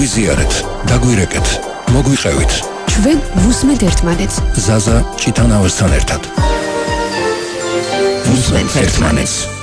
გვიზიარეთ, დაგვირეკეთ, მოგვიყევით. ჩვენ ვუსმენთ ერთმანეთს. ზაზა ჭითანავასთან ერთად. ვუსმენთ ერთმანეთს.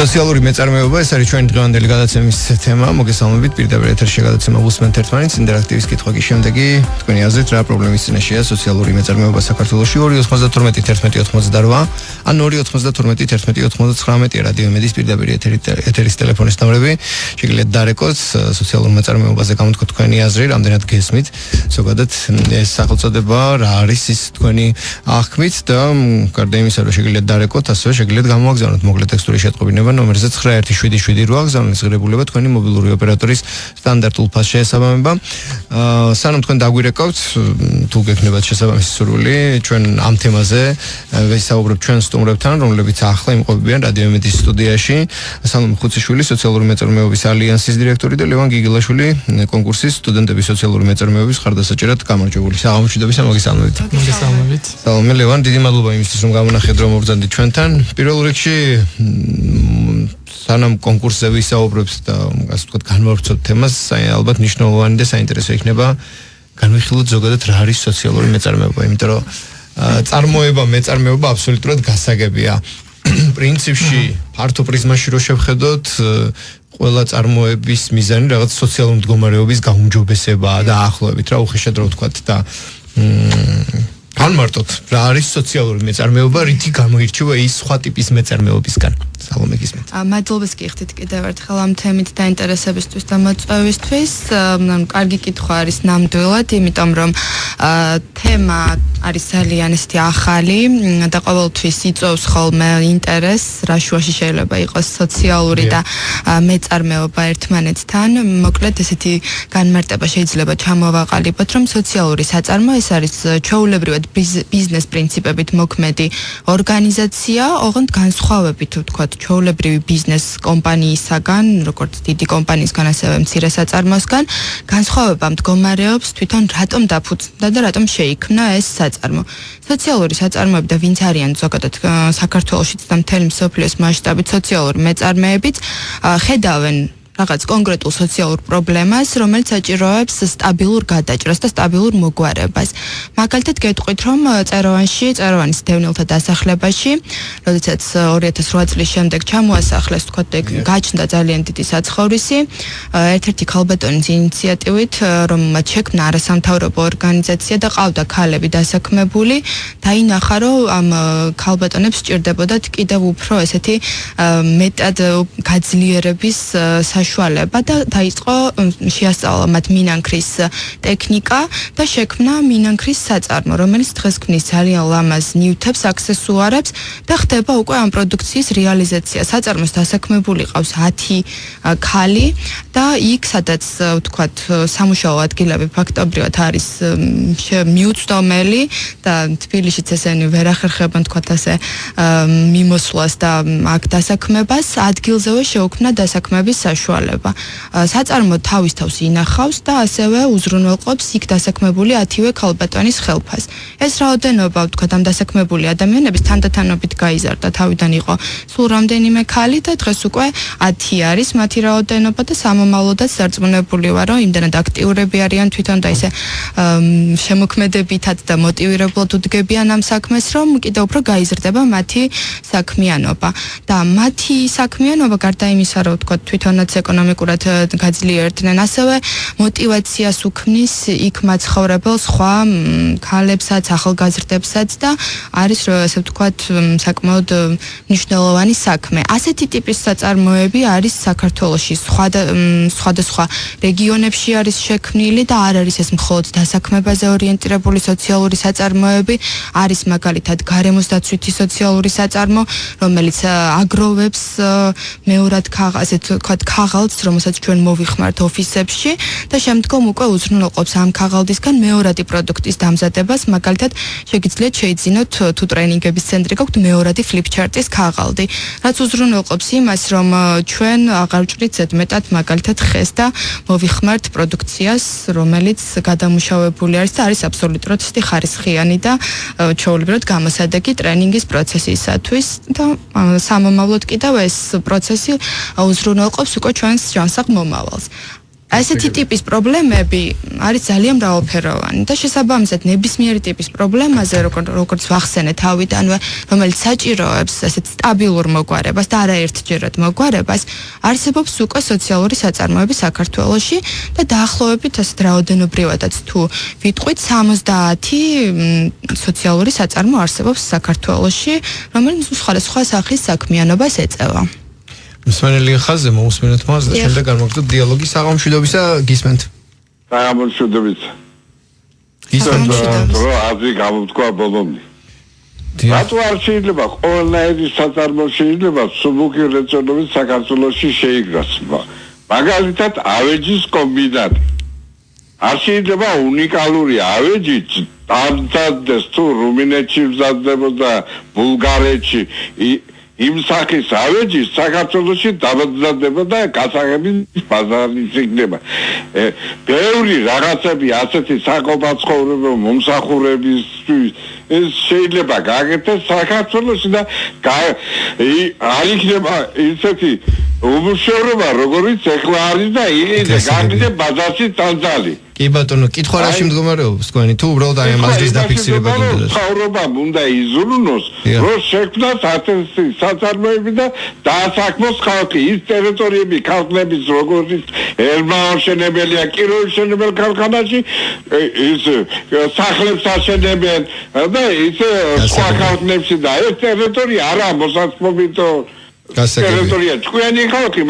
სოციალური მეწარმეობა ეს არის ჩვენი დღევანდელი გადაცემის თემა. მოგესალმებით, პირდაპირ ეთერში გადაცემა ვუსმენთ ერთმანეთს ინტერაქტივის კითხვა კი შემდეგი თქვენი აზრით რა პრობლემის წინაშეა სოციალური მეწარმეობა საქართველოში 292-1188 ან 292-1189 რადიო იმედის პირდაპირ ეთერის ტელეფონის ნომრები. შეგიძლიათ დარეკოთ სოციალურ მეწარმეობაზე გამოთქვათ თქვენი აზრი, რამდენად გესმით ზოგადად ეს სახელწოდება რა არის ის თქვენი აღქმით და გარდა იმისა რომ შეგიძლიათ დარეკოთ, ასევე შეგიძლიათ გამოაგზავნოთ მოკლე ტექსტური შეტყობინება ნომერზე 9177 აღგზავნის ღირებულება თქვენი მობილური ოპერატორის სტანდარტულ ფასს შეესაბამება. სანამ თქვენ დაგვირეკავთ, თუ გექნებათ შესაბამისი სურვილი, ჩვენ ამ თემაზე ვისაუბრებთ ჩვენ სტუმრებთან, რომლებიც ახლა იმყოფებიან რადიო იმედის სტუდიაში. სალომე ხუციშვილი, სოციალური მეწარმეობის ალიანსის დირექტორი და ლევან გიგილაშვილი, კონკურსის სტუდენტები სოციალური მეწარმეობის მხარდასაჭერად გამარჯვებული. საღამოშიდობის მოგესალმებით. მოგესალმებით. სალომე, ლევან, დიდი მადლობა იმისთვის, რომ გამონახეთ, რომ მობრძანდით ჩვენთან. პირველ რიგში სანამ კონკურსზე ვისაუბრებთ და ასე ვთქვათ განვავრცობთ თემას, ალბათ მნიშვნელოვანი და საინტერესო იქნება განვიხილოთ ზოგადად რა არის სოციალური მეწარმეობა, იმიტომ რომ წარმოება მეწარმეობა აბსოლუტურად გასაგებია. პრინციპში ფართო პრიზმაში რო შევხედოთ, ყველა წარმოების მიზანი რაღაც სოციალური მდგომარეობის გაუმჯობესებაა და ახლოვებით რა უხეშად რო ვთქვათ და განმარტოთ რა არის სოციალური მეწარმეობა, რითი გამოირჩევა ის სხვა ტიპის მეწარმეობისგან. სალომე გისმენთ. მადლობას გიხდით კიდევ ერთხელ ამ თემით დაინტერესებისთვის და მოწვევისთვის. კარგი კითხვა არის ნამდვილად, იმიტომ რომ თემა არის ძალიან ისეთი ახალი და ყოველთვის იწვევს ხოლმე ინტერესს, რა შუაში შეიძლება იყოს სოციალური და მეწარმეობა ერთმანეთთან. მოკლედ ესეთი განმარტება შეიძლება ჩამოვაყალიბოთ, რომ სოციალური საწარმო ეს არის ჩვეულებრივად ბიზნეს პრინციპებით მოქმედი ორგანიზაცია, ოღონდ განსხვავებით ვთქვათ ჩვეულებრივი ბიზნეს კომპანიისაგან, როგორც დიდი კომპანიისგან, ასევე მცირე საწარმოსგან, განსხვავება მდგომარეობს თვითონ რატომ დაფუძნდა და რატომ შეიქმნა ეს საწარმო. სოციალური საწარმოები და ვინც არიან ზოგადად საქართველოშიც და მთელი მსოფლიოს მასშტაბით სოციალური მეწარმეებიც ხედავენ რაღაც კონკრეტულ სოციალურ პრობლემას, რომელიც საჭიროებს სტაბილურ გადაჭრას და სტაბილურ მოგვარებას. მაგალითად გეტყვით, რომ წეროვანის დევნილთა დასახლებაში, როდესაც 2008 წლის შემდეგ ჩამოასახლეს, თქვათ, გაჩნდა ძალიან დიდი საცხოვრისი, ერთ-ერთი ქალბატონის ინიციატივით, რომელმაც შექმნა არასამთავრობო ორგანიზაცია და ყავდა ქალები დასაქმებული, დაინახა, რომ ამ ქალბატონებს სჭირდებოდათ კიდევ უფრო ესეთი მეტად გაძლიერების საშუალება და დაიწყო შეასწავლა მათ მინანქრის ტექნიკა და შექმნა მინანქრის საწარმო, რომელიც დღეს ქმნის ძალიან ლამაზ ნივთებს, აქსესუარებს და ხდება უკვე ამ პროდუქციის რეალიზაცია. საწარმოს დასაქმებული ყავს 10 ქალი და იქ, სადაც ვთქვათ, სამუშაო ადგილები ფაქტობრივად არის მიუწვდომელი და თბილისშიც ესენი ვერ ახერხებენ, ვთქვათ, ასე მიმოსვლას და აქ დასაქმებას, ადგილზევე შეუქმნა დასაქმების საშუალება. საწარმო თავის თავს ინახავს და ასევე უზრუნველყოფს იქ დასაქმებული 10-ვე ქალბატონის ხელფას. ეს რაოდენობა, ვთქვათ, ამ დასაქმებული ადამიანების თანდათანობით გაიზარდა. თავიდან იყო სულ რამდენიმე ქალი და დღეს უკვე 10 არის მათი რაოდენობა და სამომავლოდაც სარწმუნებული ვარ, რომ იმდანად აქტიურები არიან თვითონ და ისე შემოქმედებითად და მოტივირებლად უდგებიან ამ საქმეს, რომ კიდევ უფრო გაიზრდება მათი საქმიანობა. და მათი საქმიანობა გარდა იმისა, რომ ვთქვათ, თვითონაც ეკონომიკურად გაძლიერდნენ, ასევე მოტივაციას უქმნის იქ მაცხოვრებელ სხვა ქალებსაც, ახალგაზრდებსაც და არის, ასე ვთქვათ, საკმაოდ მნიშვნელოვანი საქმე. ასეთი ტიპის საწარმოები არის საქართველოში სხვადასხვა რეგიონებში არის შექმნილი და არ არის ეს მხოლოდ დასაქმებაზე ორიენტირებული სოციალური საწარმოები, არის მაგალითად გარემოს დაცვითი სოციალური საწარმო, რომელიც აგროვებს მეორად ასე ვთქვათ ქაღალდს, რომელსაც ჩვენ მოვიხმართ ოფისებში და შემდგომ უკვე უზრუნველყოფს ამ ქაღალდისგან მეორადი პროდუქტის დამზადებას, მაგალითად შეგიძლიათ შეიძინოთ თუ ტრენინგების ცენტრი გაქვთ მეორადი ფლიპჩარტის ქაღალდი, რაც უზრუნველყოფს იმას, რომ ჩვენ აღარ ვჭრით ზედმეტად მაგალითად ხეს და მოვიხმართ პროდუქციას, რომელიც გადამუშავებული არის და არის აბსოლუტურად ხარისხიანი და ჩვეულებრივად გამოსადეგი ტრენინგის პროცესისათვის და სამომავლოდ კიდევ ეს პროცესი უზრუნველყოფს უკვე ჩვენს ჯანსაღ მომავალს. ასეთი ტიპის პრობლემები არის ძალიან მრავალფეროვანი და შესაბამისად ნებისმიერი ტიპის პრობლემაზე როგორც ვახსენე თავიდანვე, რომელიც საჭიროებს ასეთ სტაბილურ მოგვარებას და არაერთჯერად მოგვარებას, არსებობს უკვე სოციალური საწარმოები საქართველოში და დაახლოებით ასეთ რაოდენობრივადაც თუ ვიტყვით 70 სოციალური საწარმო არსებობს საქართველოში, რომელიც სხვადასხვა სახის საქმიანობას ეწევა. მსმენელი ხაზზე მოусმინოთ მას და შემდეგ განვაგრძობთ დიალოგი საღამოშვიდობისა გისმენთ. საღამოშვიდობით. გისმენთ რომ აზრი გამოთქვა ბოლომდე. რატო არ შეიძლება ყველანაირი საწარმო შეიძლება სუბუქი რეწონებით საქართველოში შეიგრას? მაგალითად ავეჯის კომბინატი. არ შეიძლება უნიკალური ავეჯი დამზადდეს თუ რუმინეთში მზადდებოდა ბულგარეთში იმ სახის ავეჯი საქართველოში დამზადდება და გასაღების ბაზარი იქნება. ბევრი რაღაცები ასეთი საყოფაცხოვრებო მომსახურებისთვის ეს შეიძლება გაკეთდეს საქართველოში და არ იქნება ისეთი უმუშევრობა როგორიც ეხლა არის და გაკეთდეს ბაზარში ტანძალი. კი ბატონო, კითხვა რაში მდგომარეობს თქვენი თუ უბრალოდ აი ამ აზრის დაფიქსირება გინდოდა? ცხოვრობამ უნდა იზრუნოს, რომ შექმნას ასეთი საწარმოები და დაასაქმოს ხალხი. ის ტერიტორიები ქალხლების როგორც ელმაოშენებელია, კიროუშენებელ ქარხანაში ის სახლებს აშენებენ და ის სხვა ქალხლებში და ეს ტერიტორია არა მოსაცმობითო ტერიტორია. თქვენი ხალხი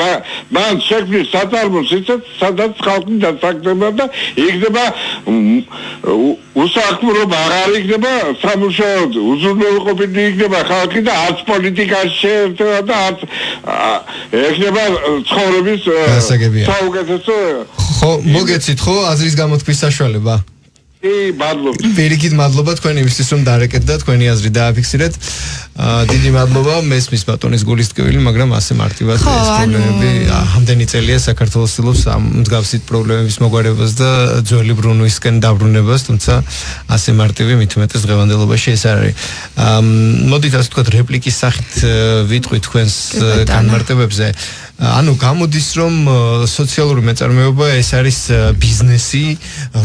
მან შექმნის საწარმოს ისეთ სადაც ხალხი დასაქმება და იქნება უსაქმრობა აღარ იქნება სამუშაოდ უზრუნველყოფილი იქნება ხალხი და არც პოლიტიკაში შეერთება და არც ეხება ცხოვრების საუკეთესო. ხო, მოგეცით ხო აზრის გამოთქმის საშუალება? მადლობა. პირიქით მადლობა თქვენ იმისთვის რომ დარეკეთ და თქვენი აზრი დააფიქსირეთ. დიდი მადლობა მესმის ბატონის გულის ტკივილი, მაგრამ ასე მარტივად ეს პრობლემები ამდენი წელია საქართველოს ცდილობს ამ მსგავსი პრობლემების მოგვარებას და ძველი ბრუნვისკენ დაბრუნებას, თუმცა ასე მარტივი მით უმეტეს დღევანდელობაში ეს არ არის. მოდით ასე ვთქვათ რეპლიკის სახით ვიტყვი თქვენს განმარტებებზე. ანუ გამოდის რომ სოციალური მეწარმეობა ეს არის ბიზნესი,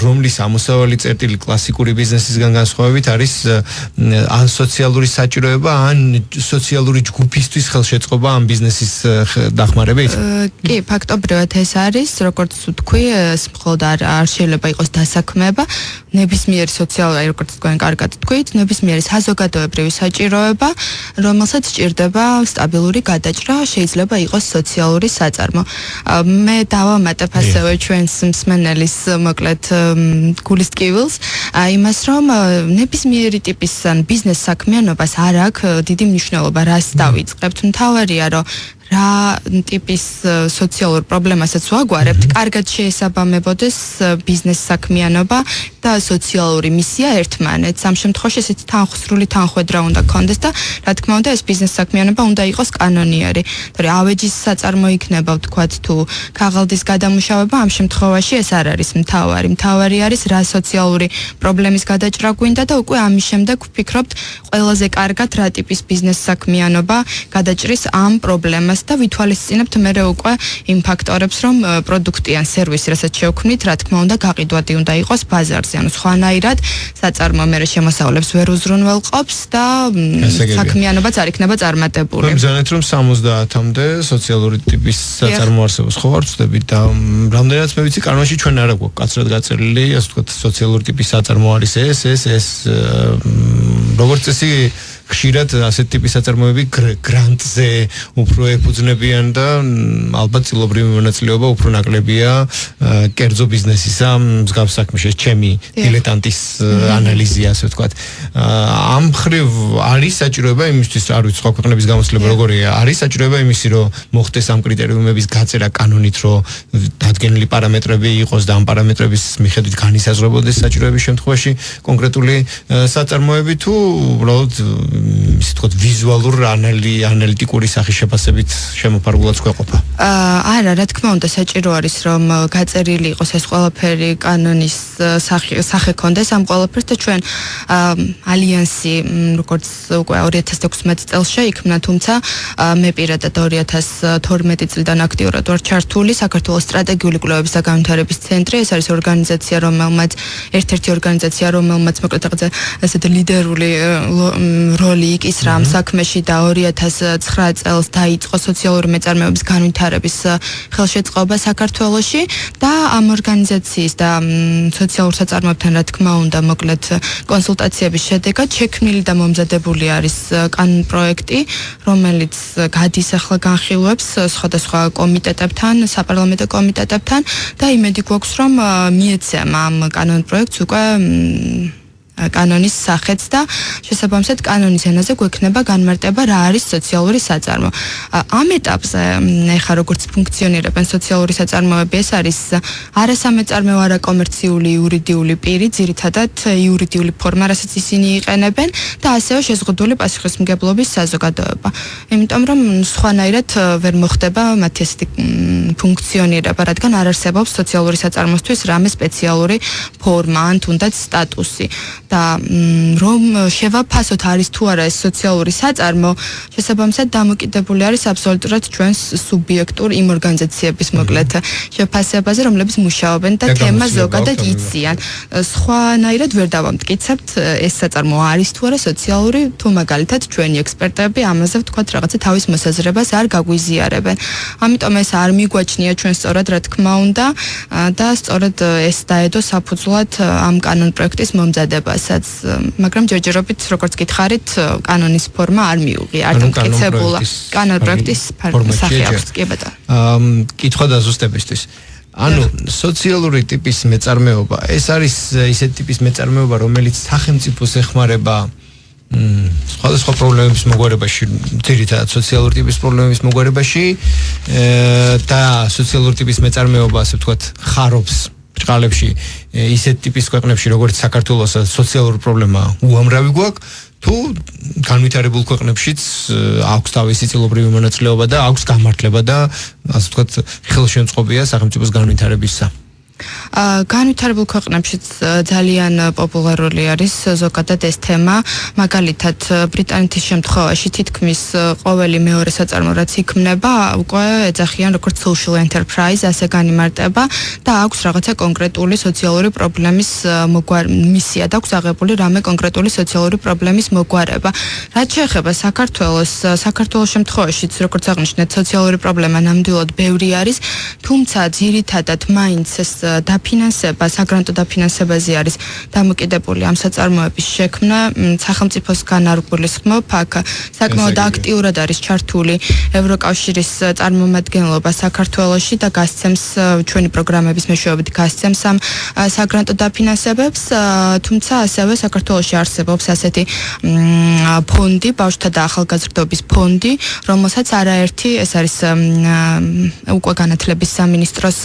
რომლის ამოსავალი წერტილი კლასიკური ბიზნესისგან განსხვავებით არის ან სოციალური საჭიროება, ან სოციალური ჯგუფისთვის ხელშეწყობა ამ ბიზნესის დახმარებით? კი, ფაქტობრივად ეს არის, როგორც ვთქვი, მხოლოდ არ შეიძლება იყოს დასაქმება, ნებისმიერი სოციალური, როგორც თქვენ კარგად თქვით, ნებისმიერი საზოგადოებრივი საჭიროება, რომელსაც სჭირდება სტაბილური გადაჭრა, შეიძლება იყოს სოციალური საწარმო. მე დავამატებ ასევე ჩვენს მსმენელის მოკლედ გულის ტკივილს, იმას რომ ნებისმიერი ტიპის ბიზნეს საქმიანობას არ აქვს დიდი მნიშვნელობა, რას დავიწყებთ. მთავარია რომ რა ტიპის სოციალურ პრობლემასაც ვაგვარებთ, კარგად შეესაბამებოდეს ბიზნეს საქმიანობა და სოციალური მისია ერთმანეთს. ამ შემთხვევაში ესეთი თანხსრული თანხვედრა უნდა გქონდეს და რა თქმა უნდა ეს ბიზნეს საქმიანობა უნდა იყოს კანონიერი. თორე ავეჯის საწარმო იქნება ვთქვათ თუ ქაღალდის გადამუშავება, ამ შემთხვევაში ეს არ არის მთავარი. მთავარი არის რა სოციალური პრობლემის გადაჭრა გვინდა და უკვე ამის შემდეგ ვფიქრობთ ყველაზე კარგად რა ტიპის ბიზნეს საქმიანობა გადაჭრის ამ პრობლემას და ვითვალისწინებთ მერე უკვე იმ ფაქტორებს, რომ პროდუქტი ან სერვისი, რასაც შევქმნით, რა თქმა უნდა, გაყიდვადი უნდა იყოს ბაზარზე. ანუ სხვანაირად საწარმო მერე შემოსავლებს ვერ უზრუნველყოფს და საქმიანობაც არ იქნება წარმატებული. მგონია რომ 70-მდე სოციალური ტიპის საწარმო არსებობს, ხო არ ვწდებით და რამდენადაც მე ვიცი, კანონში ჩვენ არა გვაქვს კაცრად გაწელილი, ასე ვთქვათ, სოციალური ტიპის საწარმო არის ეს როგორც წესი ხშირად ასეთ ტიპის საწარმოები გრანტზე უფრო ეფუძნებიან და ალბათ წილობრივი მონაწილეობა უფრო ნაკლებია კერძო ბიზნესისა მსგავს საქმეში. ჩემი დილეტანტის ანალიზია, ასე ვთქვათ. ამ მხრივ არის საჭიროება იმისთვის, არ ვიცი სხვა ქვეყნების გამოცდილება როგორია, არის საჭიროება იმისი, რომ მოხდეს ამ კრიტერიუმების გაწერა კანონით, რომ დადგენილი პარამეტრები იყოს და ამ პარამეტრების მიხედვით განისაზღვრებოდეს საჭიროების შემთხვევაში კონკრეტული საწარმოები თუ უბრალოდ ისე ვთქვათ ვიზუალურ ანალიტიკური სახის შეფასებით შემოფარგლად გვეყოფა. არა, რა თქმა უნდა, საჭირო არის რომ გაწერილი იყოს ეს ყველაფერი კანონის სახე ქონდეს ამ ყველაფერს და ჩვენ ალიანსი როგორც უკვე 2016 წელს შეიქმნა, თუმცა მე პირადად 2012 წლიდან აქტიურად ვარ ჩართული საქართველოს სტრატეგიული კვლევების და განვითარების ცენტრი. ეს არის ორგანიზაცია, ერთ-ერთი ორგანიზაცია, რომელმაც მოკლედ ასეთი ლიდერული როლი იკისრა ამ საქმეში და 2009 წელს დაიწყო სოციალური მეწარმეობის განვითარების ხელშეწყობა საქართველოში და ამ ორგანიზაციის და სოციალურ საწარმოებთან რა თქმა უნდა მოკლედ კონსულტაციების შედეგად შექმნილი და მომზადებული არის კანონპროექტი, რომელიც გადის ახლა განხილვებს სხვადასხვა კომიტეტებთან, საპარლამენტო კომიტეტებთან და იმედი გვაქვს რომ მიეცემა ამ კანონპროექტს უკვე კანონის სახეც და შესაბამისად კანონის ენაზე გვექნება განმარტება რა არის სოციალური საწარმო. ამ ეტაპზე ეხლა როგორც ფუნქციონირებენ სოციალური საწარმოები, ეს არის არასამეწარმეო, არაკომერციული იურიდიული პირი, ძირითადად იურიდიული ფორმა, რასაც ისინი იყენებენ და ასევე შეზღუდული პასუხისმგებლობის საზოგადოება. იმიტომ რომ სხვანაირად ვერ მოხდება მათი ასეთი ფუნქციონირება, რადგან არ არსებობს სოციალური საწარმოსთვის რამე სპეციალური ფორმა ან თუნდაც სტატუსი. და რომ შევაფასოთ არის თუ არა ეს სოციალური საწარმო, შესაბამისად დამოკიდებული არის აბსოლუტურად ჩვენს სუბიექტურ იმ ორგანიზაციების მოკლედ შეფასებაზე, რომლებიც მუშაობენ და თემას ზოგადად იციან. სხვანაირად ვერ დავამტკიცებთ ეს საწარმო არის თუ არა სოციალური, თუ მაგალითად ჩვენი ექსპერტები ამაზე ვთქვათ რაღაცა თავის მოსაზრებას არ გაგვიზიარებენ. ამიტომ ეს არ მიგვაჩნია ჩვენ სწორად რა თქმა უნდა და სწორად ეს დაედო საფუძვლად ამ კანონპროექტის მომზადება. მაგრამ ჯერჯერობით როგორც გითხარით, კანონის ფორმა არ მიუღია, არ დამტკიცებულა. კანონპროექტის სახე აქვს, კი ბატონო. კითხვა დაზუსტებისთვის. ანუ სოციალური ტიპის მეწარმეობა, ეს არის ისეთი ტიპის მეწარმეობა, რომელიც სახელმწიფოს ეხმარება სხვადასხვა პრობლემების მოგვარებაში, ძირითადად სოციალური ტიპის პრობლემების მოგვარებაში და სოციალური ტიპის მეწარმეობა, ასე ვთქვათ, ხარობს ჭყალებში ისეთ ტიპის ქვეყნებში, როგორც საქართველოს სოციალური პრობლემა უამრავი გვაქვს, თუ განვითარებულ ქვეყნებშიც აქვს თავისი წილობრივი მონაწილეობა და აქვს გამართლება და ასე ვთქვათ, ხელშემწყობია სახელმწიფოს განვითარებისა. განვითარებულ ქვეყნებშიც ძალიან პოპულარული არის ზოგადად ეს თემა, მაგალითად ბრიტანეთის შემთხვევაში თითქმის ყოველი მეორე საწარმო რაც იქმნება, უკვე ეძახიან როგორც social enterprise, ასე განიმარტება და აქვს რაღაცა კონკრეტული სოციალური პრობლემის მისია და აქვს აღებული რამე კონკრეტული სოციალური პრობლემის მოგვარება. რაც შეეხება საქართველოს შემთხვევაშიც, როგორც აღნიშნეთ, სოციალური პრობლემა ნამდვილად ბევრი არის, თუმცა ძირითადად მაინც ეს დაფინანსება, საგრანტო დაფინანსებაზე არის დამოკიდებული ამ საწარმოების შექმნა, სახელმწიფოსგან არ გულისხმობ, აქ საკმაოდ აქტიურად არის ჩართული ევროკავშირის წარმომადგენლობა საქართველოში და გასცემს ჩვენი პროგრამების მეშვეობით გასცემს ამ საგრანტო დაფინანსებებს, თუმცა ასევე საქართველოში არსებობს ასეთი ფონდი, ბავშვთა და ახალგაზრდობის ფონდი, რომელსაც არაერთი, ეს არის უკვე განათლების სამინისტროს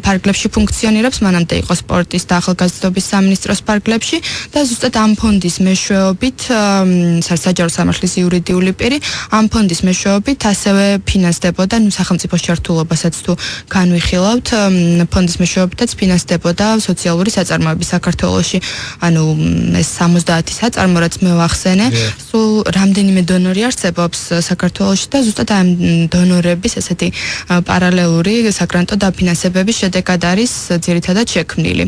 ფარგლებში ფუნქციონირებს, მანამდე იყო სპორტის და ახალგაზრდობის სამინისტროს ფარგლებში და ზუსტად ამ ფონდის მეშვეობით, საჯარო სამართლის იურიდიული პირი, ამ ფონდის მეშვეობით ასევე ფინანსდებოდა, სახელმწიფოს ჩართულობასაც თუ განვიხილავთ, ფონდის მეშვეობითაც ფინანსდებოდა სოციალური საწარმოები საქართველოში. ანუ ეს 70 საწარმო, რაც მე ვახსენე, სულ რამდენიმე დონორი არსებობს საქართველოში და ზუსტად ამ დონორების ესეთი პარალელური საგრანტო დაფინანსებების შედეგად არის ძირითადად შექმნილი.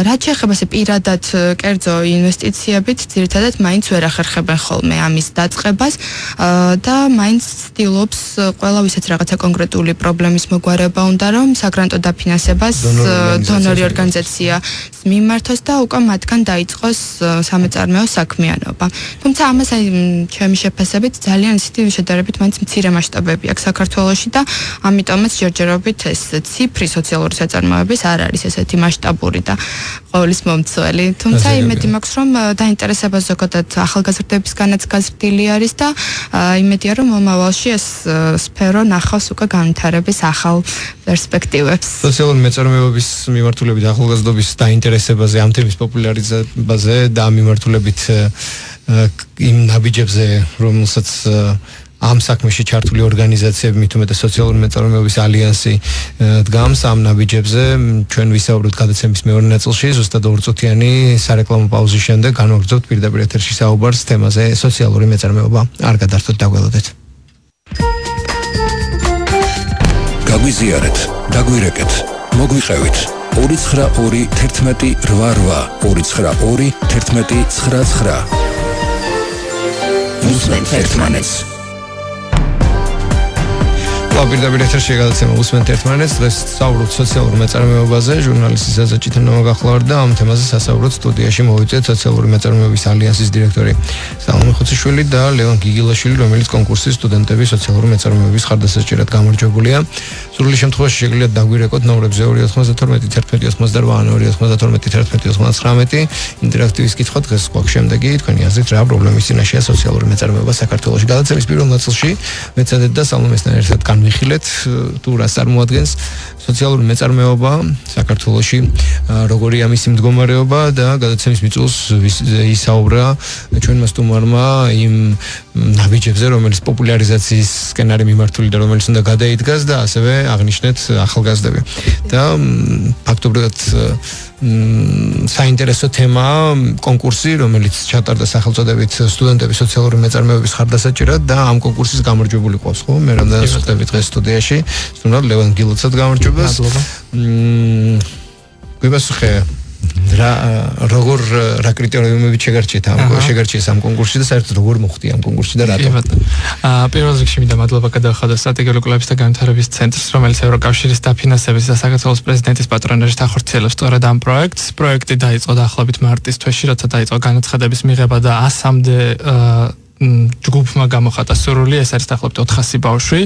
რაც შეეხება პირადად კერძო ინვესტიციებით, ძირითადად მაინც ვერ ახერხებენ ხოლმე ამის დაწყებას და მაინც ცდილობს ყველა ვისაც რაღაცა კონკრეტული პრობლემის მოგვარება უნდა, რომ საგრანტო დაფინანსებას დონორი ორგანიზაცია მიმართოს და უკვე მათგან დაიწყოს სამეწარმეო საქმიანობა. თუმცა ამას ჩემი შეფასებით ძალიან ისეთი შედარებით მაინც მცირე მასშტაბები აქვს საქართველოში და ამიტომაც ჯერჯერობით ეს ციფრი სოციალური საწარმოების არ არის ესეთი მასშტაბური და ყოველის მომცველი. თუმცა იმედი მაქვს, რომ დაინტერესება ზოგადად ახალგაზრდებისგანაც გაზრდილი არის და იმედია, რომ მომავალში ეს სფერო ნახავს უკვე განვითარების ახალ პერსპექტივებს. სოციალური მეწარმეობის მიმართულებით ახალგაზრდობის დაინტერესებაზე, ამ თემის პოპულარიზებაზე და ამ მიმართულებით იმ ნაბიჯებზე, რომელსაც ამ საქმეში ჩართული ორგანიზაციები, მით უმეტეს სოციალური მეწარმეობის ალიანსი დგამს ამ ნაბიჯებზე. ჩვენ ვისაუბრებთ გადაცემის მეორე ნაწილში, ზუსტად 2 წუთიანი სარეკლამო პაუზის შემდეგ განვაგრძობთ პირდაპირ ეთერში საუბარს თემაზე სოციალური მეწარმეობა. არ გადართოთ, დაგველოდეთ. გაგვიზიარეთ, დაგვირეკეთ, მოგვიყევით. 292 11 88 292 11 99. ვუსმენთ ერთმანეთს. პირდაპირ ეთერში გადაცემა ვუსმენთ ერთმანეთს. დღეს საუბრობთ სოციალურ მეწარმეობაზე. ჟურნალისტი ზაზა ჭითანავა გახლავართ და ამ თემაზე სასაუბროდ სტუდიაში მოვიწვიეთ სოციალური მეწარმეობის ალიანსის დირექტორი სალომე ხუციშვილი და ლევან გიგილაშვილი, რომელიც კონკურსის სტუდენტები სოციალური მეწარმეობის მხარდასაჭერად გამარჯვებულია. სრული შემთხვევაში შეგიძლიათ დაგვირეკოთ ნომრებზე 292 11 88 292 11 99. ინტერაქტივის კითხვა დღეს გვაქვს შემდეგი. თქვენი აზრით რა პრობლემის წინაშეა სოციალური მეწარმეობა საქართველოში? გადაცემის პირველ ნაწილში მეცადეთ და სალომესთან ერთად განვიხილეთ თუ რას წარმოადგენს სოციალური მეწარმეობა საქართველოში, როგორია მისი მდგომარეობა და გადაცემის მიწუს ისაუბრა ჩვენმა სტუმარმა იმ ნაბიჯებზე, რომელიც პოპულარიზაციისკენ არის მიმართული და რომელიც უნდა გადაიდგას და ასევე აღნიშნეთ ახალგაზრდები. და ფაქტობრივად საინტერესო თემაა კონკურსი, რომელიც ჩატარდა სახელწოდებით სტუდენტები სოციალური მეწარმეობის მხარდასაჭერად და ამ კონკურსის გამარჯვებული ყავს, ხო? მე რამდენად ვხვდები დღეს სტუდიაში, სტუმრად ლევან გილოცად გამარჯვებას. გვიპასუხე რა კრიტერიუმებით შეგარჩიეს ამ კონკურსში და საერთოდ როგორ მოხდი ამ კონკურსში და რატომ? პირველ რიგში მინდა მადლობა გადავხადო სტრატეგიული კვლევების და განვითარების ცენტრს, რომელიც ევროკავშირის დაფინანსების და საქართველოს პრეზიდენტის პატრონაჟით ახორციელებს სწორედ ამ პროექტს. პროექტი დაიწყო დაახლოებით მარტის თვეში, როცა დაიწყო განაცხადების მიღება და 100-მდე ჯგუფმა გამოხატა სურვილი, ეს არის დაახლოებით 400 ბავშვი.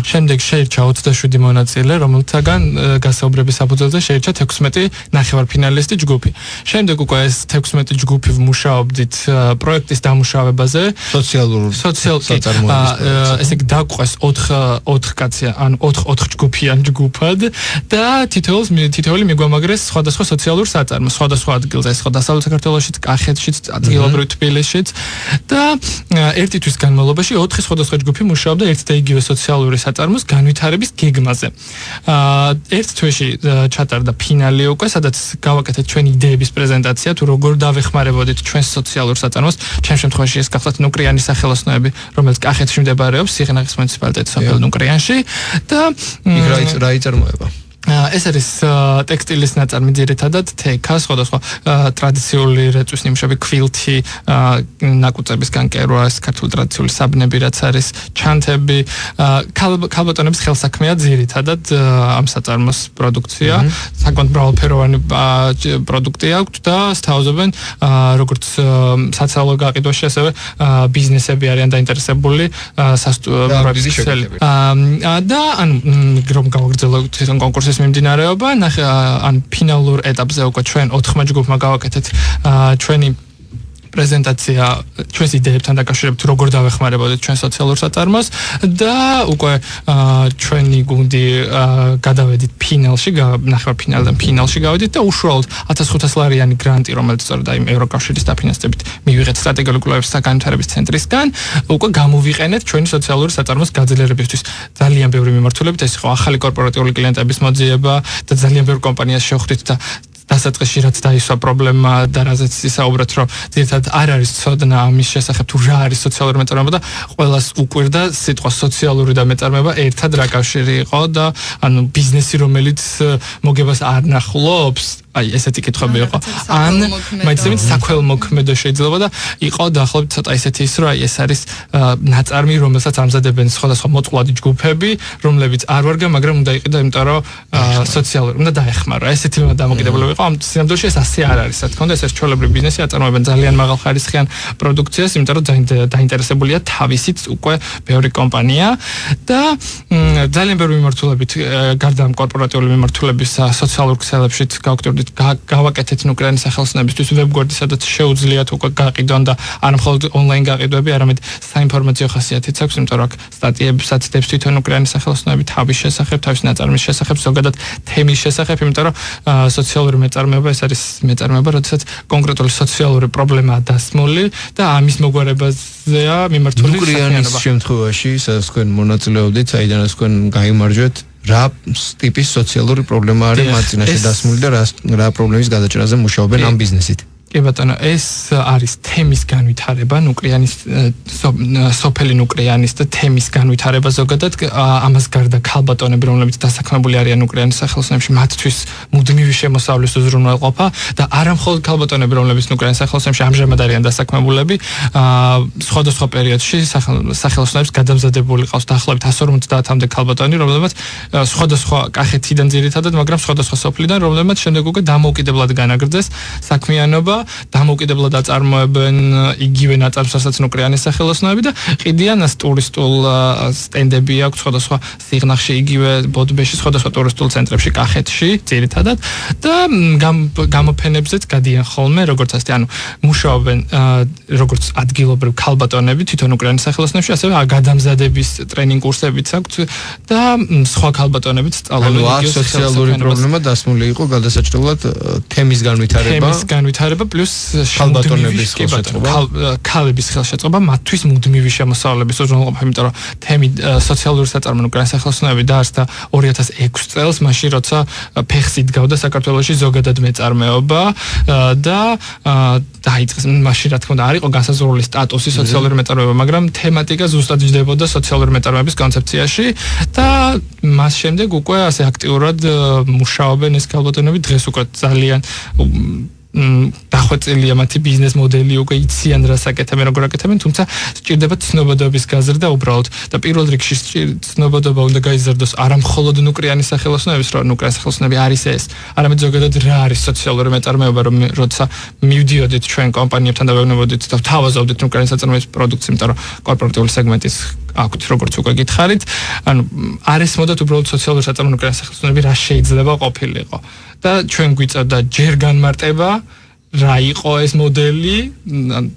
შემდეგ შეირჩა 27 მონაწილე, რომელთაგან გასაუბრების საფუძველზე შეირჩა 16 ნახევარფინალისტი ჯგუფი. შემდეგ უკვე ეს 16 ჯგუფი მუშაობდით პროექტის დამუშავებაზე, ესე იგი დაგვყეს 4 კაცი, ან 4 ჯგუფიან ჯგუფად და თითოეული მიგვამაგრეს სხვადასხვა სოციალურ საწარმოს, სხვადასხვა ადგილზე, ხო დასავლეთ საქართველოშიც, კახეთშიც, ადგილობრივ თბილისშიც და ერთი თვის განმავლობაში 4 სხვადასხვა ჯგუფი მუშაობდა ერთ და იგივე სოციალური საწარმოს განვითარების გეგმაზე. ერთ თვეში ჩატარდა ფინალი უკვე, სადაც გავაკეთეთ ჩვენი იდეების პრეზენტაცია, თუ როგორ დავეხმარებოდით ჩვენს სოციალურ საწარმოს. ჩემ შემთხვევაში ეს გახლავთ ნუკრიანის სახელოსნოები, რომელიც კახეთში მდებარეობს, სიღნაღის მუნიციპალიტეტის სოფელ ნუკრიანში და რა იწარმოება? ეს არის ტექსტილის ნაწარმი ძირითადად, თექა, სხვადასხვა ტრადიციული რეწვის ნიმუშები, კვილთი, ნაკუწების განკერვა, ქართული ტრადიციული საბნები, რაც არის ჩანთები, ქალბატონების ხელსაქმეა ძირითადად ამ საწარმოს პროდუქცია, საკმაოდ მრავალფეროვანი პროდუქტი აქვთ და სთავაზობენ როგორც სოციალურ გაყიდვაში, ასევე ბიზნესები არიან დაინტერესებული სასტუმროების შექმნით. და ანუ რომ გავაგრძელოთ ეს კონკურსის მიმდინარეობა, ან ფინალურ ეტაპზე უკვე ჩვენ 4 ჯგუფმა გავაკეთეთ ჩვენი პრეზენტაცია ჩვენს იდეებთან დაკავშირებით, როგორ დავეხმარებოდეთ ჩვენ სოციალურ საწარმოს და უკვე ჩვენი გუნდი გადავედით ფინალში, ნახევარფინალიდან ფინალში გავედით და უშუალოდ 1500 ლარიანი გრანტი, რომელიც სწორედ აი ევროკავშირის დაფინანსებით მივიღეთ სტრატეგიული კვლევების და განვითარების ცენტრისგან, უკვე გამოვიყენეთ ჩვენი სოციალური საწარმოს გაძლიერებისთვის. ძალიან ბევრი მიმართულებით, ეს იყო ახალი კორპორატიული კლიენტების მოძიება და ძალიან ბევრ კომპანიას შევხვდით და დასაწყისში რაც დაისვა პრობლემა და რაზეც ისაუბრეთ, რომ ძირითადად არ არის ცოდნა ამის შესახებ, თუ რა არის სოციალური მეწარმეობა და ყველას უკვირდა სიტყვა სოციალური და მეწარმეობა ერთად რა კავშირი იყო და ანუ ბიზნესი, რომელიც მოგებას არ ნახულობს, აი ესეთი კითხვები იყო. ან მაინც საქველმოქმედო შეიძლება და იყო დაახლოებით ცოტა ესეთი ის, რომ აი ეს არის ნაწარმი, რომელსაც ამზადებენ სხვადასხვა მოწყვლადი ჯგუფები, რომლებიც არ ვარგა, მაგრამ უნდა იყიდო, იმიტომ რომ სოციალური უნდა დაეხმარა. ესეთი დამოკიდებულება იყო. ამ სინამდვილეში ეს ასე არ არის. რა თქმა უნდა, ეს ჩვეულებრივი ბიზნესი აწარმოებენ ძალიან მაღალხარისხიან პროდუქციას, იმიტომ რომ დაინტერესებულია თავისით უკვე ბევრი კომპანია და ძალიან ბევრი მიმართულებით, გარდა ამ კორპორატიული მიმართულების სოციალურ ქსელებშიც გავაკეთებთ ვთქვით, გავაკეთეთ უკრაინის სახელოსნებისთვის ვებგვერდი, სადაც შეუძლიათ უკვე გაყიდონ და არა მხოლოდ ონლაინ გაყიდვები, არამედ საინფორმაციო ხასიათიც აქვს, იმიტომ რომ აქ სტატიებსაც დებს თვითონ უკრაინის სახელოსნები თავის შესახებ, თავის ნაწარმის შესახებ, ზოგადად თემის შესახებ, იმიტომ რომ სოციალური მეწარმეობა ეს არის მეწარმეობა, როდესაც კონკრეტული სოციალური პრობლემაა დასმული და ამის მოგვარებაზეა მიმართული უკრაინის შემთხვევაში, სადაც თქვენ მონაწილეობდით, საიდანაც თქვენ გაიმარჯვეთ, რა ტიპის სოციალური პრობლემა არის მათ წინაშე დასმული და რა პრობლემის გადაჭრაზე მუშაობენ ამ ბიზნესით? კი ბატონო, ეს არის თემის განვითარება, ნუკრიანის სოფელი ნუკრიანის და თემის განვითარება ზოგადად, ამას გარდა ქალბატონები, რომლებიც დასაქმებული არიან ნუკრიანის სახელოსნებში, მათთვის მუდმივი შემოსავლის უზრუნველყოფა და არა მხოლოდ ქალბატონები, რომლებიც ნუკრიანის სახელოსნებში ამჟამად არიან დასაქმებულები, სხვადასხვა პერიოდში სახელოსნებს გადამზადებული ყავს დაახლოებით 150-მდე ქალბატონი, რომლებიც სხვადასხვა კახეთიდან ძირითადად, მაგრამ სხვადასხვა სოფლიდან, რომლებიც შემდეგ უკვე დამოუკიდებლად განაგრძეს საქმიანობა, დამოუკიდებლად აწარმოებენ იგივე ნაწარმს, რასაც ნუკრაინის სახელოსნოები და ყიდიან ტურისტულ სტენდები აქვს სხვადასხვა სიღნაღში, იგივე ბოდბეში, სხვადასხვა ტურისტულ ცენტრებში, კახეთში ძირითადად და გამოფენებზეც გადიან ხოლმე, როგორც ასეთი, ანუ მუშაობენ როგორც ადგილობრივ ქალბატონები თვითონ უკრაინის სახელოსნებში, ასევე გადამზადების ტრენინგ კურსებიც აქვს და სხვა ქალბატონებიც სწავლობენ იგივე სოციალური პრობლემა დასმული იყო გადასაჭრელად თემის განვითარება პლუს ქალბატონების ქალების ხელშეწყობა, მათთვის მუდმივი შემოსავლების უზრუნველყოფა, იმიტომ რომ თემი სოციალური საწარმო უკრაინის სახელოსნოები დაარსდა 2006 წელს, მაშინ როცა ფეხს იდგავდა საქართველოში ზოგადად მეწარმეობა და დაიწყეს მაშინ რა თქმა უნდა არ იყო განსაზღვრული სტატუსი სოციალური მეწარმეობა, მაგრამ თემატიკა ზუსტად ჯდებოდა სოციალური მეწარმეობის კონცეფციაში და მას შემდეგ უკვე ასე აქტიურად მუშაობენ ეს ქალბატონები, დღეს უკვე ძალიან დახვეწილია მათი ბიზნეს მოდელი, უკვე იციან რას აკეთებენ, როგორ აკეთებენ, თუმცა სჭირდება ცნობადობის გაზრდა უბრალოდ და პირველ რიგში ცნობადობა უნდა გაიზარდოს არა მხოლოდ ნუკრაინის სახელოსნოების, რომ ნუკრაინის სახელოსნოები არის ეს, არამედ ზოგადად რა არის სოციალური მეწარმეობა, რომ როცა მივდიოდით ჩვენ კომპანიებთან და ვეუბნებოდით და ვთავაზობდით ნუკრაინის საწარმოების პროდუქციას, იმიტომ რომ კორპორატიული სეგმენტის აქვთ, როგორც უკვე გითხარით, ანუ არ ესმოდათ უბრალოდ სოციალური საწარმო ნუკრაინის სახელოსნოები რა შეიძლება ყოფილიყო. და ჩვენ გვიწევდა ჯერ განმარტება რა იყო ეს მოდელი,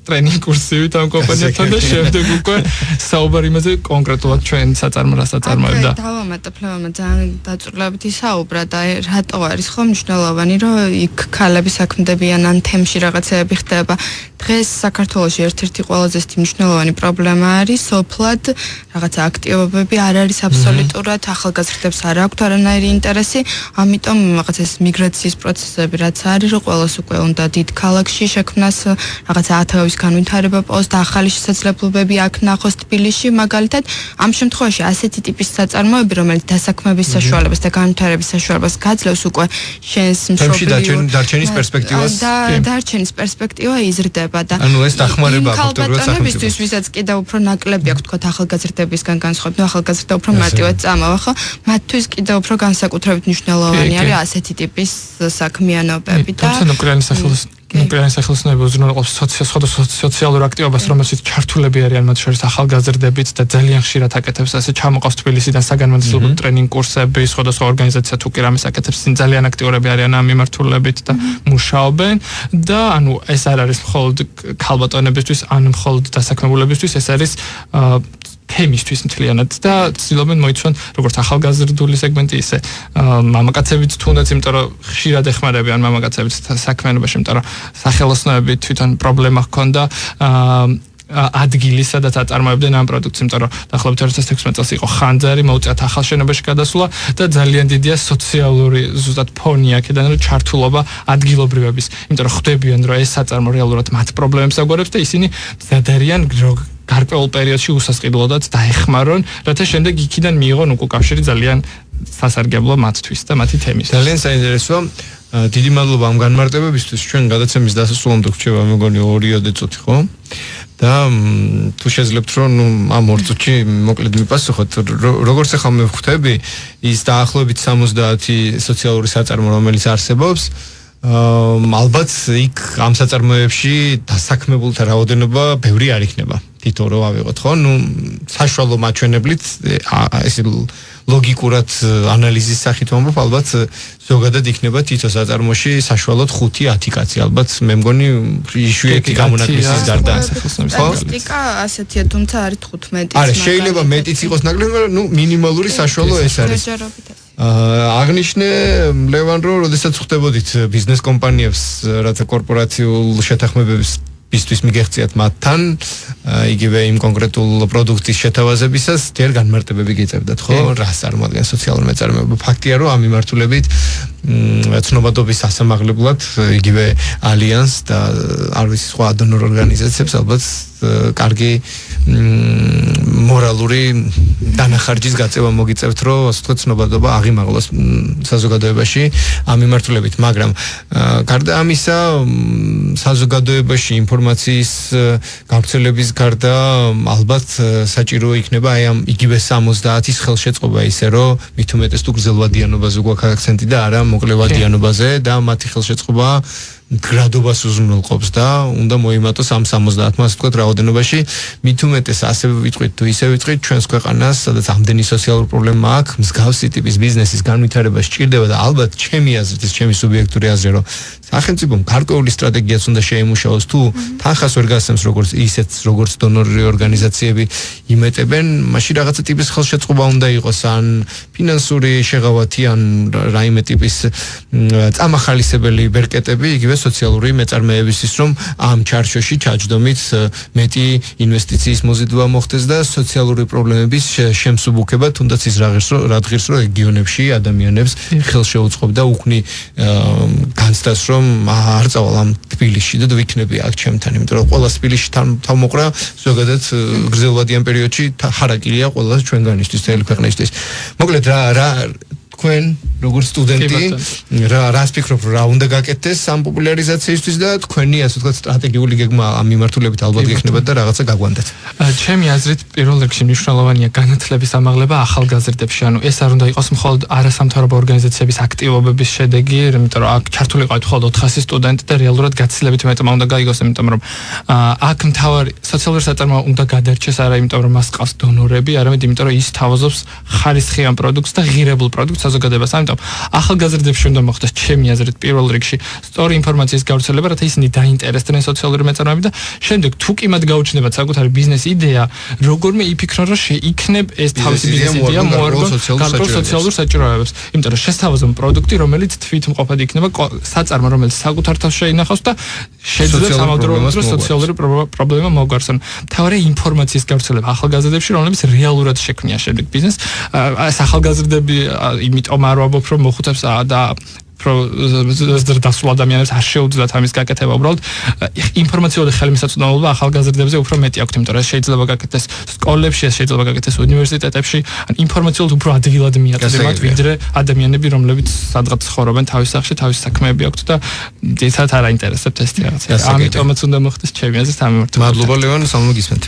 ტრენინგ კურსივით ამ კომპანიებთან და შემდეგ უკვე საუბარი იმაზე კონკრეტულად ჩვენ საწარმო რა საწარმოებდა. დავამატებ ლევანმა ძალიან დაწვრილებით ისაუბრა და რატო არის ხო მნიშვნელოვანი, რომ იქ ქალები საქმდებიან ან თემში რაღაცეები ხდება. დღეს საქართველოში ერთ-ერთი ყველაზე მნიშვნელოვანი პრობლემა არის სოფლად რაღაცა აქტივობები არ არის აბსოლუტურად, ახალგაზრდებს არ აქვთ არანაირი ინტერესი, ამიტომ რაღაც ეს მიგრაციის პროცესები რაც არის, რომ ყველას უკვე უნდა დიდ ქალაქში შექმნას რაღაცა ათეობის განვითარება პოს და ახალი შესაძლებლობები აქ ნახოს თბილისში, მაგალითად, ამ შემთხვევაში ასეთი ტიპის საწარმოები, რომელიც დასაქმების საშუალებას და განვითარების საშუალებას გაძლევს უკვე შენს მშობლიურ დარჩენის პერსპექტივას და დარჩენის პერსპექტივა იზრდება. ანუ ეს დახმარება ფაქტორულად სახელმწიფოს ვისაც კიდევ უფრო ნაკლები აქვს თქვა ახალგაზრდებისგან განსხვავებით, ახალგაზრდა უფრო მარტივად წამოვა, ხო? მათთვის კიდევ უფრო განსაკუთრებით მნიშვნელოვანი არის ასეთი ტიპის საქმიანობები და ნუკრაინის სახელოსნოები უზრუნველყოფს სხვადასხვა სოციალურ აქტივობას, რომელშიც ჩართულები არიან მათ შორის ახალგაზრდებიც და ძალიან ხშირად აკეთებს ასე ჩამოყავს თბილისიდან საგანმანათლებლო ტრენინგ კურსები, სხვადასხვა ორგანიზაცია თუ კი რამეს აკეთებს, ძალიან აქტიურები არიან ამ მიმართულებით და მუშაობენ და ანუ ეს არ არის მხოლოდ ქალბატონებისთვის, ან მხოლოდ დასაქმებულებისთვის, ეს არის თემისთვის მთლიანად და ცდილობენ მოიცვან როგორც ახალგაზრდული სეგმენტი, ისე მამაკაცებიც თუნდაც, იმიტომ რომ ხშირად ეხმარებიან მამაკაცებიც საქმიანობაში, იმიტომ რომ სახელოსნოები თვითონ პრობლემა ჰქონდა ადგილი, სადაც აწარმოებდნენ ამ პროდუქციას, იმიტომ რომ დაახლოებით 2016 წელს იყო ხანძარი, მოუწიათ ახალ შენობაში გადასვლა და ძალიან დიდია სოციალური ზუსტად ფონი აქედან, რომ ჩართულობა ადგილობრივების, იმიტომ რომ ხვდებიან, რომ ეს საწარმო რეალურად მათ პრობლემებს აგვარებს და ისინი მზად არიან გარკვეულ პერიოდში უსასყიდლოდაც დაეხმარონ, რათა შემდეგ იქიდან მიიღონ უკავშირი ძალიან სასარგებლო მათთვის და მათი თემის. ძალიან საინტერესოა. დიდი მადლობა ამ განმარტებებისთვის. ჩვენ გადაცემის დასასრულამდე გვჭირდება მეგონი 2 წუთი, ხო? და თუ შეძლებთ რომ ამ 2 წუთში მოკლედ მიპასუხოთ, როგორც ახლა მე ვხვდები, ის დაახლოებით 70 სოციალური საწარმო რომელიც არსებობს, ალბათ იქ ამ საწარმოებში დასაქმებულთა რაოდენობა ბევრი არ იქნება. თითო რო ავიღოთ, ხო? ნუ საშუალო მაჩვენებლით ეს ლოგიკურად ანალიზის სახით ვამბობ, ალბათ ზოგადად იქნება თითო საწარმოში საშუალოდ 5-10 კაცი, ალბათ მე მგონი იშვიათი გამონაკლისის გარდა. სტატისტიკა ასეთია, თუმცა არის 15. არა, შეიძლება მეტიც იყოს ნაკლები, მაგრამ ნუ მინიმალური საშუალო ეს არის. აღნიშნე ლევან, რომ როდესაც ხვდებოდით ბიზნეს კომპანიებს, რათა კორპორაციულ შეთანხმებების ისთვის მიგეღწიათ მათთან, იგივე იმ კონკრეტულ პროდუქტის შეთავაზებისას ჯერ განმარტებები გიწევდათ, ხო? რას წარმოადგენს სოციალური მეწარმეობა? ფაქტია, რომ ამ მიმართულებით ცნობადობის ასამაღლებლად იგივე ალიანს და არ ვიცი სხვა დონორ ორგანიზაციებს ალბათ კარგი მორალური დანახარჯის გაწევა მოგიწევთ, რომ ასე ვთქვათ, ცნობადობა აღიმაღლოს საზოგადოებაში ამ მიმართულებით, მაგრამ გარდა ამისა, საზოგადოებაში ინფორმაციის გავრცელების გარდა ალბათ საჭირო იქნება აი ამ იგივე 70-ის ხელშეწყობა ისე, რომ მით უმეტეს თუ გრძელვადიანობაზე გვაქვს აქცენტი და არა მოკლევადიანობაზე და მათი ხელშეწყობა გრადობას უზრუნველყოფს და უნდა მოიმატოს ამ 70-მა ასე ვთქვათ რაოდენობაში. მით უმეტეს ასე ვიტყვით თუ ისე ვიტყვით, ჩვენს ქვეყანას, სადაც ამდენი სოციალური პრობლემა აქვს, მსგავსი ტიპის ბიზნესის განვითარება სჭირდება და ალბათ ჩემი აზრით, ეს ჩემი სუბიექტური აზრია, რომ სახელმწიფომ გარკვეული სტრატეგიაც უნდა შეიმუშაოს, თუ თანხას ვერ გასცემს როგორც ისეთ როგორც დონორი ორგანიზაციები იმეტებენ, მაშინ რაღაცა ტიპის ხელშეწყობა უნდა იყოს, ან ფინანსური შეღავათი, ან რაიმე ტიპის წამახალისებელი ბერკეტები, იგივე სოციალური მეწარმეებისთვის, რომ ამ ჩარჩოში ჩაჯდომით მეტი ინვესტიციის მოზიდვა მოხდეს და სოციალური პრობლემების შემსუბუქება, თუნდაც ის რა ღირს, რომ რეგიონებში ადამიანებს ხელშეუწყობდა უქმნი განცდას, რომ არ წავალ ამ თბილისში და ვიქნები აქ ჩემთან, იმიტომ რომ ყველა თბილისში თავმოყრა ზოგადად გრძელვადიან პერიოდში ჰარაკირია ყველა ჩვენგანისთვის, მთელი ქვეყნისთვის. მოკლედ რა თქვენ როგორც სტუდენტი რას ფიქრობთ, რა უნდა გაკეთდეს ამ პოპულარიზაციისთვის და თქვენი ასე ვთქვათ სტრატეგიული გეგმა ამ მიმართულებით ალბათ გექნებათ და რაღაცა გაგვანდათ. ჩემი აზრით პირველ რიგში მნიშვნელოვანია განათლების ამაღლება ახალგაზრდებში, ანუ ეს არ უნდა იყოს მხოლოდ არასამთავრობო ორგანიზაციების აქტივობების შედეგი, იმიტომ რომ აქ ჩართული იყავით მხოლოდ 400 სტუდენტი და რეალურად გაცილებით მეტმა უნდა გაიგოს, იმიტომ რომ აქ მთავარი სოციალური საწარმოო უნდა გადარჩეს არა იმიტომ რომ მას ყავს დონორები, არამედ იმიტომ რომ ის თავაზობს ხარისხიან პროდუქტს და ღირებულ პროდუქტს საზოგადოებას. ამიტომ ახალგაზრდებში უნდა მოხდეს ჩემი აზრით პირველ რიგში სწორი ინფორმაციის გავრცელება, რათა ისინი დაინტერესდნენ სოციალური მეწარმეობით და შემდეგ თუ კი მათ გაუჩნდებათ საკუთარი ბიზნეს იდეა, როგორმე იფიქრონ, რომ შეიქნებ ეს თავისი ბიზნეს იდეა მოარგო გარკვეულ სოციალურ საჭიროებებს. იმიტომ რომ შესთავაზო პროდუქტი, რომელიც თვითმყოფად იქნება საწარმო, რომელიც საკუთარ თავს შეინახავს და შეძლებს ამავდროულად სოციალური პრობლემა მოგვარსონ. მთავარი ინფორმაციის გავრცელება ახალგაზრდებში, რომლებიც რეალურად შექმნიან შემდეგ ბიზნეს. ეს ახალგაზრდები იმიტომ არ ვამბობ, რომ მოხუცებს და დასულ ადამიანებს არ შეუძლიათ ამის გაკეთება, უბრალოდ ინფორმაციული ხელმისაწვდომობა ახალგაზრდებზე უფრო მეტი აქვს, იმიტომ რომ შეიძლება გაკეთდეს სკოლებში, შეიძლება გაკეთდეს უნივერსიტეტებში, ან ინფორმაციულად უფრო ადვილად მიაწვდომათ ვიდრე ადამიანები, რომლებიც სადღაც ცხოვრობენ თავის სახლში, თავის საქმეები აქვთ და ძირითადად არ აინტერესებთ ეს რაღაცა. ამიტომაც უნდა მოხდეს ჩემი აზრით ამ მიმართულებით. მადლობა ლევან, სალომე გისმენთ.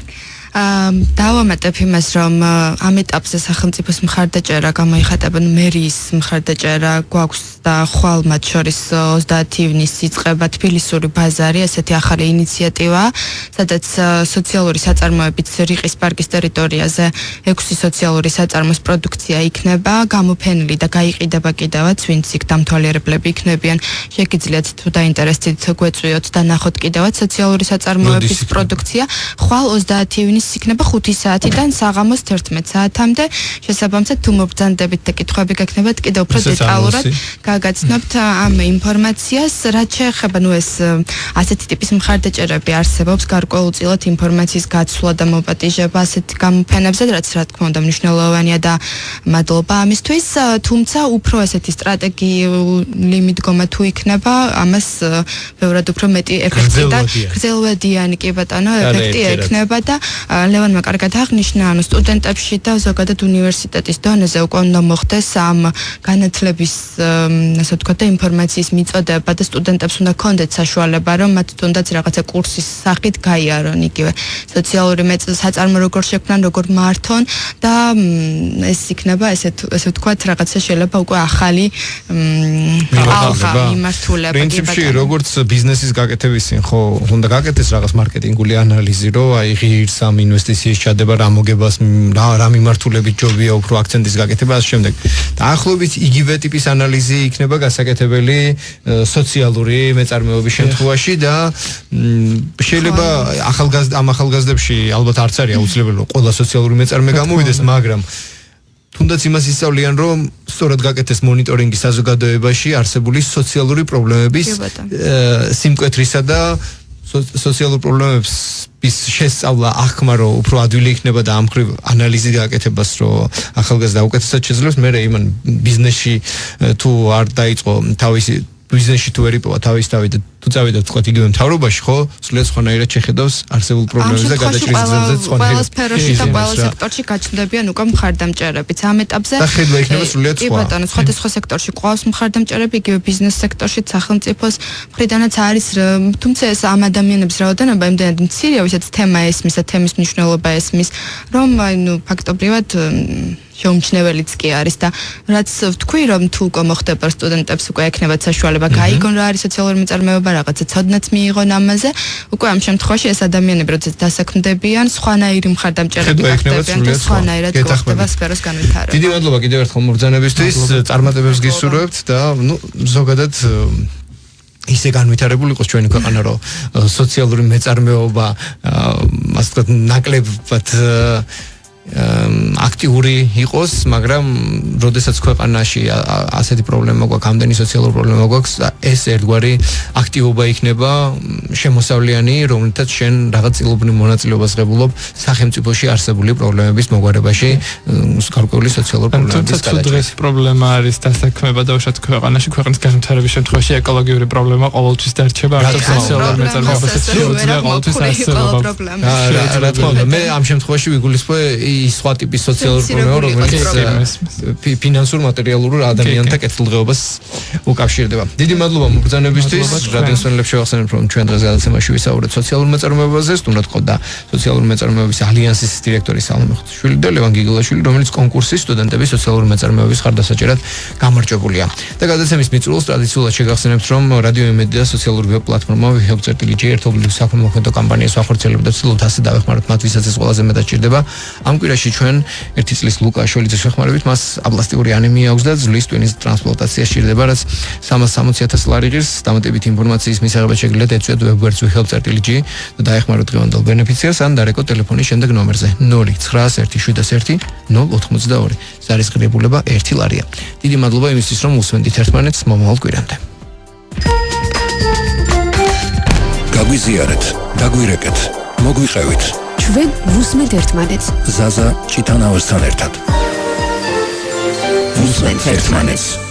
დავამატებ იმას, რომ ამ ეტაპზე სახელმწიფოს მხარდაჭერა გამოიხატება, მერიის მხარდაჭერა გვაქვს და ხვალ მათ შორის 30 ივნისს იწყება თბილისური ბაზარი, ესეთი ახალი ინიციატივა, სადაც სოციალური საწარმოებით რიყის პარკის ტერიტორიაზე 6 სოციალური საწარმოს პროდუქცია იქნება გამოფენილი და გაიყიდება კიდევაც, ვინც იქ დამთვალიერებლები იქნებიან, შეგიძლიათ თუ დაინტერესდით გვეწვიოთ და ნახოთ კიდევაც სოციალური საწარმოების პროდუქცია. ხვალ 30 ივნისს იქნება 5 საათიდან საღამოს 11 საათამდე. შესაბამისად, თუ მობრძანდებით და კითხვები გექნებათ, კიდევ უფრო დეტალურად გაგაცნობთ ამ ინფორმაციას. რაც შეეხება ეს ასეთი ტიპის მხარდაჭერები არსებობს გარკვეულწილად ინფორმაციის გაცვლა და მოპატიჟება ასეთ გამოფენებზე, რაც რა თქმა უნდა მნიშვნელოვანია და მადლობა ამისთვის. თუმცა უფრო ასეთი სტრატეგიული მიდგომა თუ იქნება, ამას ბევრად უფრო მეტი ეფექტი და გრძელვადიანი კი ბატონო ეფექტი ექნება და ლევანმა კარგად აღნიშნა, ანუ სტუდენტებში და ზოგადად უნივერსიტეტის დონეზე უკვე უნდა მოხდეს ამ განათლების ასე ვთქვათ და ინფორმაციის მიწოდება და სტუდენტებს უნდა კონდეთ საშუალება, რომ მათ თუნდაც რაღაცა კურსის სახით გაიარონ იგივე სოციალური საწარმო როგორ შექმნან, როგორ მართონ და ეს იქნება ესე ვთქვათ რაღაცა შეიძლება უკვე ახალი მიმართულება. პრინციპში როგორც ბიზნესის გაკეთების წინ ხო უნდა გაკეთდეს რაღაც მარკეტინგული ანალიზი, რომ აი ღირს ამ ინვესტიციის ჩადება, რა მოგებას, რა მიმართულებით ჯობია უფრო აქცენტის გაკეთება ამ შემდეგ. დაახლოებით იგივე ტიპის ანალიზი იქნება გასაკეთებელი სოციალური მეწარმეობის შემთხვევაში და შეიძლება ამ ახალგაზრდებში ალბათ არც არის აუცილებელი რომ ყველა სოციალური მეწარმე გამოვიდეს, მაგრამ თუნდაც იმას ისწავლიან, რომ სწორად გაკეთდეს მონიტორინგი საზოგადოებაში არსებული სოციალური პრობლემების სიმკვეთრისა და სოციალურ პრობლემების შესწავლა აღქმა, რომ უფრო ადვილი იქნება და ამ ხრივ ანალიზი გააკეთებას, რომ ახალგაზრდა უკეთესად შეძლებს, მე იმან ბიზნესში თუ არ დაიწყო თავისი ბიზნესში თუ ვერ იპოვა თავის თავი და თუ წავიდა თქვა იგივე მთავრობაში, ხო, სულ სხვანაირად შეხედავს არსებულ პრობლემებს და გადაჭრის გზებზე სხვანაირად. ყველა სფეროში და ყველა სექტორში გაჩნდებიან უკვე მხარდამჭერებიც. ამ ეტაპზე და ხედვა იქნება სრულიად სხვა. კი ბატონო, სხვადასხვა სექტორში ყავს მხარდამჭერები, იგივე ბიზნეს სექტორში, სახელმწიფოს მხრიდანაც არის, თუმცა ეს ამ ადამიანების რაოდენობა იმდენად მცირეა, ვისაც თემა ესმის და თემის მნიშვნელობა ესმის, რომ ფაქტობრივად შეუმჩნეველიც კი არის და რაც ვთქვი, რომ თუ უკვე მოხდება სტუდენტებს უკვე ექნებათ საშუალება გაიგონ რა არის სოციალური მეწარმეობა, რაღაცა ცოდნაც მიიღონ ამაზე, უკვე ამ შემთხვევაში ეს ადამიანები როდესაც დასაქმდებიან, სხვანაირი მხარდამჭერები გახდებიან და სხვანაირად გახდება სფეროს განვითარება. დიდი მადლობა კიდევ ერთხელ მობრძანებისთვის, წარმატებებს გისურვებთ და ზოგადად ისე განვითარებული იყოს ჩვენი ქვეყანა, რომ სოციალური მეწარმეობა ასე ვთქვათ ნაკლებად აქტიური იყოს, მაგრამ როდესაც ქვეყანაში ასეთი პრობლემა გვაქვს, ამდენი სოციალური პრობლემა გვაქვს, ეს ერთგვარი აქტივობა იქნება შემოსავლიანი, რომელთაც შენ რაღაც წილობრივ მონაწილეობას ღებულობ სახელმწიფოში არსებული პრობლემების მოგვარებაში, გარკვეული სოციალური პრობლემების გადაჭრაში. დღეს პრობლემა არის დასაქმება და უშუალოდ ქვეყანაში, ქვეყნის განვითარების შემთხვევაში ეკოლოგიური პრობლემა ყოველთვის დარჩება, სოციალური მეწარმეობასაც შეუძლია ყოველთვის არსებობა. რა თქმა უნდა, მე ამ შემთხვევაში ვიგულისხმე ის სხვა ტიპის სოციალური პრობლემა, რომელიც ფინანსურ მატერიალურ ადამიანთა კეთილდღეობას უკავშირდება. დიდი მადლობა მობრძანებისთვის. რადიოსმენელებს შევახსენებ, რომ ჩვენ დღეს გადაცემაში ვისაუბრეთ სოციალურ მეწარმეობაზე, სტუმრად ყავდა სოციალური მეწარმეობის ალიანსის დირექტორი სალომე ხუციშვილი და ლევან გიგილაშვილი, რომელიც კონკურსის სტუდენტების სოციალური მეწარმეობის მხარდასაჭერად გამარჯვებულია. და გადაცემის მიწურულს ტრადიციულად შეგახსენებთ, რომ რადიო იმედი და სოციალური ვებ-პლატფორმა www.imedi ერთობლივ საქმემოქმედო კამპანიას ვახორციელებთ და ვცდილობთ ასე დავეხმაროთ მათ, ვისაც ეს ყველაზე მეტად ჭირდება. ამ კვირაში ჩვენ ერთი წლის ლუკაშოლიძეს ვეხმარებით, მას აპლასტიკური ანემია აქვს და ძვლის ტვინის ტრანსპლანტაცია სჭირდება, რაც 360,000 ლარი ღირს. დამატებით ინფორმაციის მისაღებად შეგიძლიათ ეწვიოთ ვებგვერდს www.imedi და დაეხმაროთ დღევანდელ ბენეფიციარს ან დარეკოთ ტელეფონის შემდეგ ნომერზე 091771 082. ზარისღირებულება 1 ლარია. დიდი მადლობა იმისთვის, რომ ვუსმენთ ერთმანეთს მომავალ კვირამდე. გაგვიზიარეთ, დაგვირეკეთ, მოგვიყევით. ჩვენ ვუსმენთ ერთმანეთს. ზაზა ჭითანავასთან ერთად. ვუსმენთ ერთმანეთს.